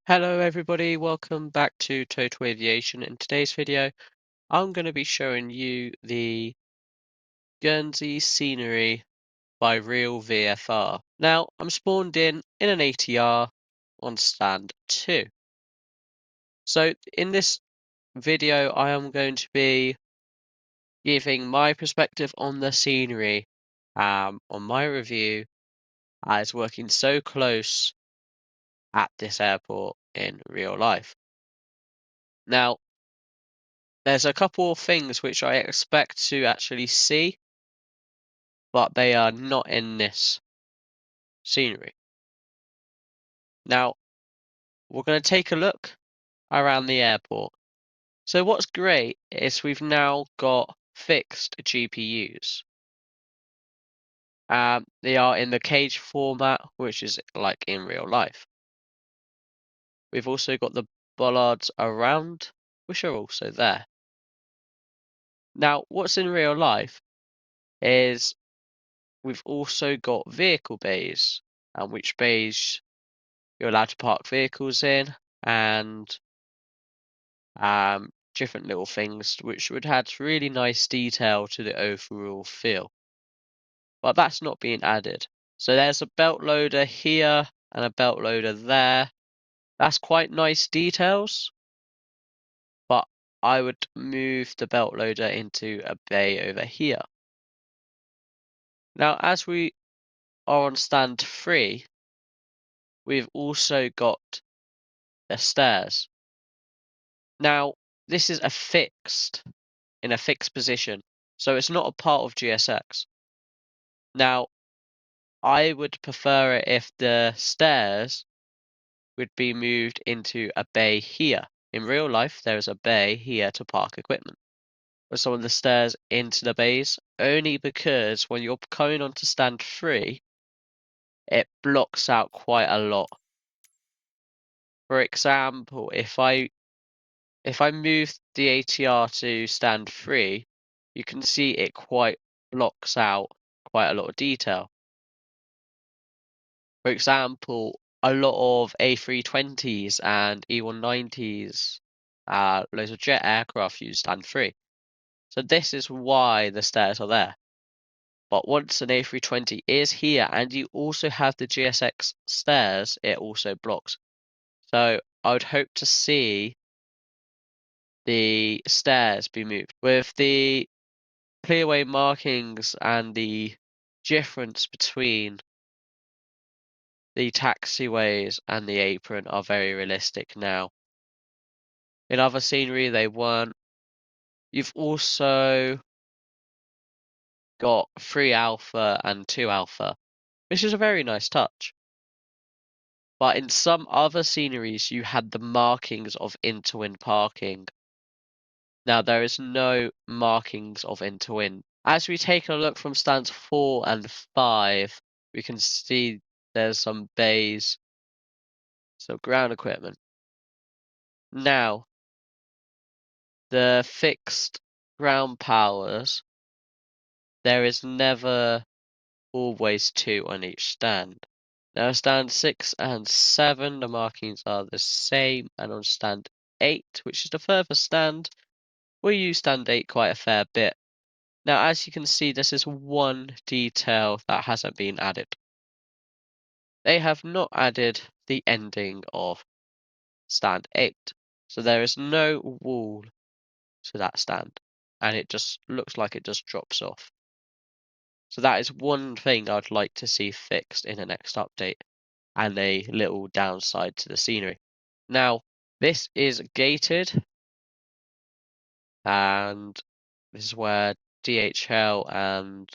Hello everybody, welcome back to Total Aviation. In today's video, I'm going to be showing you the Guernsey scenery by Real VFR. Now, I'm spawned in an ATR on stand 2. So in this video, I am going to be giving my perspective on the scenery, on my review, as working so close at this airport in real life. Now, there's a couple of things which I expect to actually see, but they are not in this scenery. Now, we're going to take a look around the airport. So what's great is we've now got fixed GPUs. They are in the cage format, which is like in real life. We've also got the bollards around, which are also there. Now, what's in real life is we've also got vehicle bays, and which bays you're allowed to park vehicles in, and different little things which would add really nice detail to the overall feel. But that's not being added. So there's a belt loader here and a belt loader there. That's quite nice details, but I would move the belt loader into a bay over here. Now, as we are on stand 3, we've also got the stairs. Now, this is in a fixed position, so it's not a part of GSX. Now, I would prefer it if the stairs would be moved into a bay here. In real life, there is a bay here to park equipment. But some of the stairs into the bays, only because when you're coming onto stand 3, it blocks out quite a lot. For example, if I move the ATR to stand 3, you can see it quite blocks out quite a lot of detail. For example, a lot of A320s and E190s, loads of jet aircraft use stand 3. So this is why the stairs are there. But once an A320 is here and you also have the GSX stairs, it also blocks. So I would hope to see the stairs be moved. With the clearway markings and the difference between the taxiways and the apron are very realistic now. In other scenery, they weren't. You've also got 3 alpha and 2 alpha, which is a very nice touch. But in some other sceneries, you had the markings of interwind parking. Now, there is no markings of interwind. As we take a look from stands 4 and 5, we can see there's some bays, some ground equipment. Now, the fixed ground powers, there is never always 2 on each stand. Now, stand 6 and 7, the markings are the same, and on stand 8, which is the furthest stand, we use stand 8 quite a fair bit. Now, as you can see, this is one detail that hasn't been added. They have not added the ending of stand 8, so there is no wall to that stand, and it just looks like it just drops off. So that is one thing I'd like to see fixed in the next update, and a little downside to the scenery. Now, this is gated, and this is where DHL and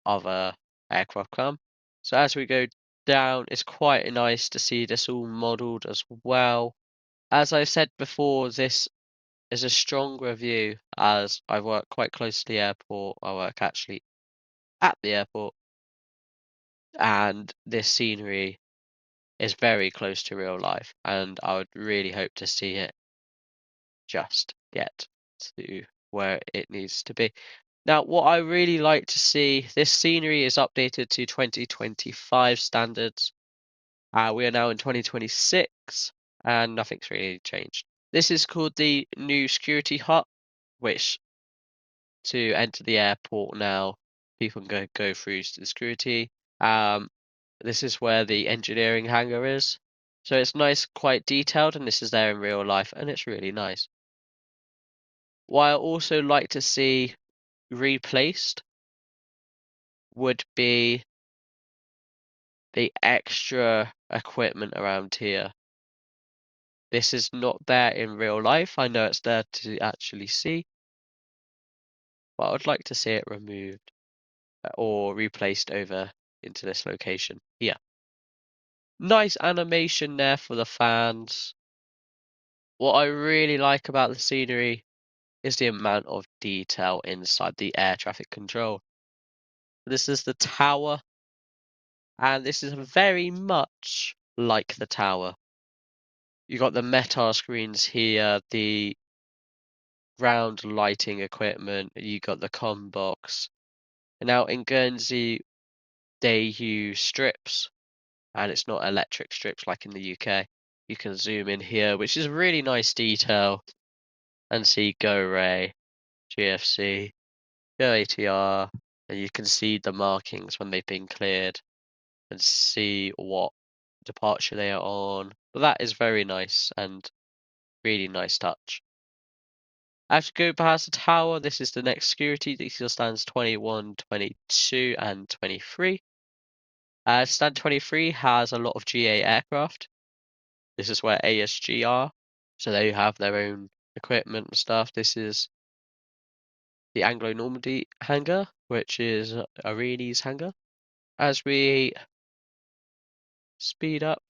other aircraft come. So as we go down, it's quite nice to see this all modelled as well. As I said before, this is a strong review as I work quite close to the airport. I work actually at the airport, and this scenery is very close to real life, and I would really hope to see it just get to where it needs to be. Now, what I really like to see, this scenery is updated to 2025 standards. We are now in 2026, and nothing's really changed. This is called the new security hut, which to enter the airport now, people can go through to the security. Um, this is where the engineering hangar is. So it's nice, quite detailed, and this is there in real life, and it's really nice. What I also like to see replaced would be the extra equipment around here. This is not there in real life. I know it's there to actually see, but I would like to see it removed or replaced over into this location here. Nice animation there for the fans. What I really like about the scenery is the amount of detail inside the air traffic control. This is the tower, and this is very much like the tower. You got the metal screens here, the round lighting equipment, you got the comm box. And now in Guernsey, they use strips, and it's not electric strips like in the UK. You can zoom in here, which is really nice detail, and see Go Ray, GFC, Go ATR, and you can see the markings when they've been cleared and see what departure they are on. But that is very nice and really nice touch. As you go past the tower, this is the next security. This still stands 21, 22, and 23. Stand 23 has a lot of GA aircraft. This is where ASG are. So they have their own equipment and stuff. This is the Anglo-Normandy hangar, which is Arini's hangar. As we speed up,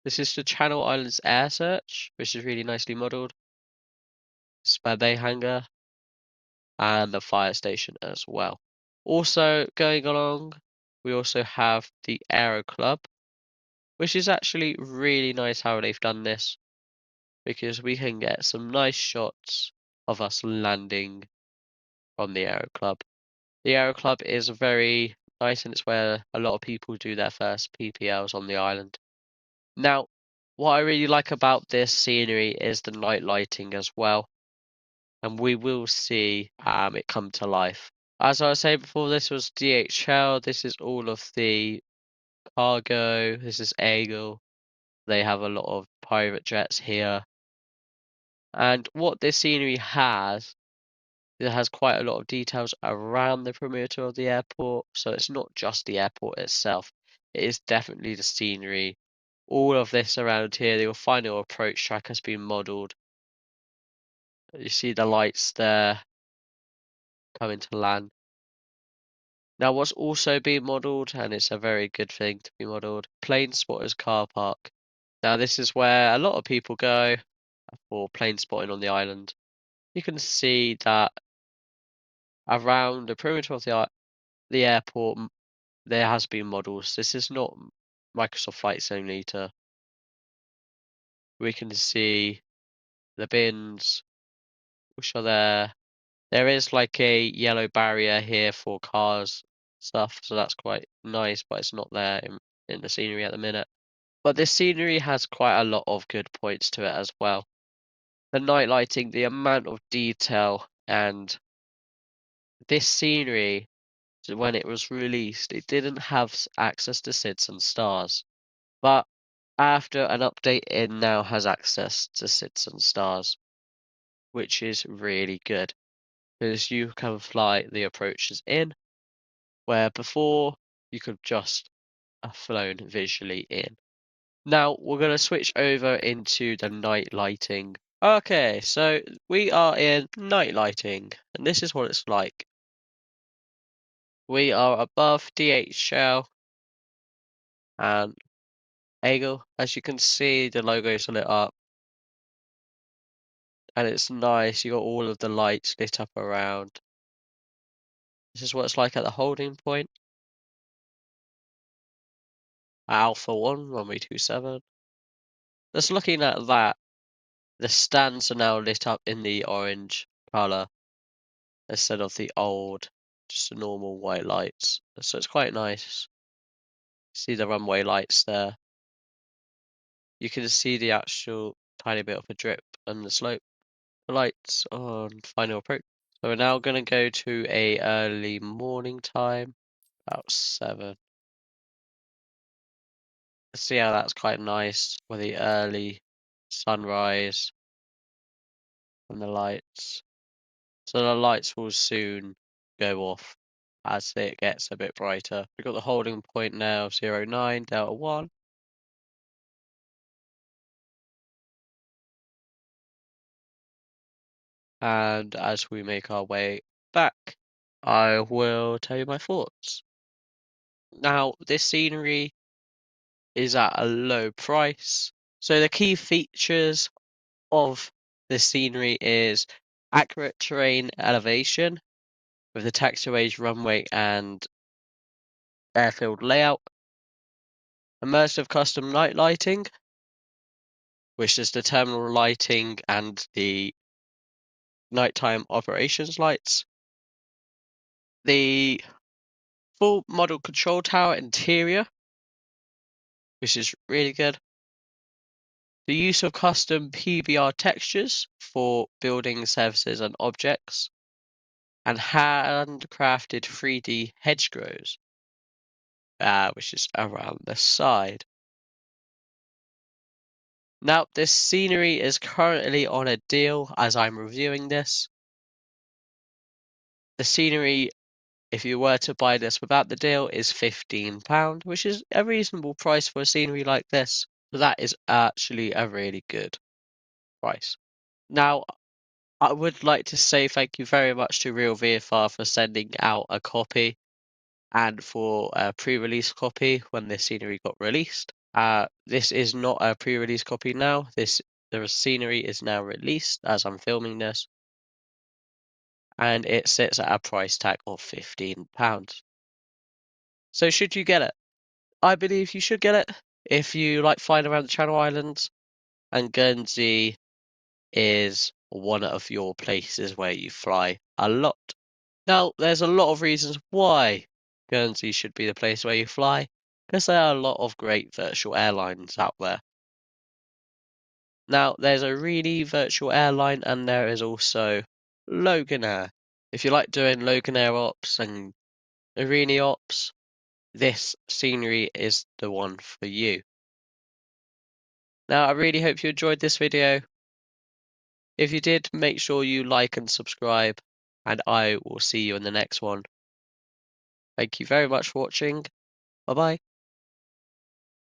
this is the Channel Islands Air Search, which is really nicely modelled. Spare Bay hangar and the fire station as well. Also going along, we also have the Aero Club, which is actually really nice how they've done this, because we can get some nice shots of us landing from the Aero Club. The Aero Club is very nice, and it's where a lot of people do their first PPLs on the island. Now, what I really like about this scenery is the night lighting as well, and we will see it come to life. As I was saying before, this was DHL. This is all of the cargo. This is Eagle. They have a lot of private jets here. And what this scenery has, it has quite a lot of details around the perimeter of the airport. So it's not just the airport itself. It is definitely the scenery. All of this around here, your final approach track has been modelled. You see the lights there coming to land. Now, what's also been modelled, and it's a very good thing to be modelled, Plane Spotters Car Park. Now, this is where a lot of people go for plane spotting on the island. You can see that around the perimeter of the airport, there has been models. This is not Microsoft Flight Simulator. We can see the bins, which are there. There is like a yellow barrier here for cars stuff, so that's quite nice, but it's not there in the scenery at the minute. But this scenery has quite a lot of good points to it as well. The night lighting, the amount of detail, and this scenery, when it was released, it didn't have access to SIDS and stars. But after an update, it now has access to SIDS and stars, which is really good, because you can fly the approaches in, where before you could just have flown visually in. Now we're going to switch over into the night lighting. Okay, so we are in night lighting, and this is what it's like. We are above DHL and Eagle. As you can see, the logo's lit up, and it's nice. You got all of the lights lit up around. This is what it's like at the holding point. Alpha 1, runway 27. Just looking at that, the stands are now lit up in the orange colour instead of the old, just the normal white lights. So it's quite nice. See the runway lights there. you can see the actual tiny bit of a drip and the slope. The lights on final approach. So we're now going to go to a early morning time, about 7. See how that's quite nice with the early sunrise and the lights. So the lights will soon go off as it gets a bit brighter. We've got the holding point now, 09 Delta 1. And as we make our way back, I will tell you my thoughts. Now, this scenery is at a low price. So the key features of this scenery is accurate terrain elevation with the taxiways, runway, and airfield layout, immersive custom night lighting, which is the terminal lighting and the nighttime operations lights, the full model control tower interior, which is really good, the use of custom PBR textures for building surfaces and objects, and handcrafted 3D hedgerows, which is around the side. Now, this scenery is currently on a deal as I'm reviewing this. The scenery, if you were to buy this without the deal, is £15, which is a reasonable price for a scenery like this. So that is actually a really good price. Now, I would like to say thank you very much to Real VFR for sending out a copy and for a pre-release copy when this scenery got released. This is not a pre-release copy now. The scenery is now released as I'm filming this, and it sits at a price tag of £15. So should you get it? I believe you should get it if you like flying around the Channel Islands, and Guernsey is one of your places where you fly a lot. Now, there's a lot of reasons why Guernsey should be the place where you fly, because there are a lot of great virtual airlines out there. Now, there's a really virtual airline, and there is also Loganair. If you like doing Loganair ops and arena ops, this scenery is the one for you. Now, I really hope you enjoyed this video. If you did, make sure you like and subscribe, and I will see you in the next one. Thank you very much for watching. Bye bye.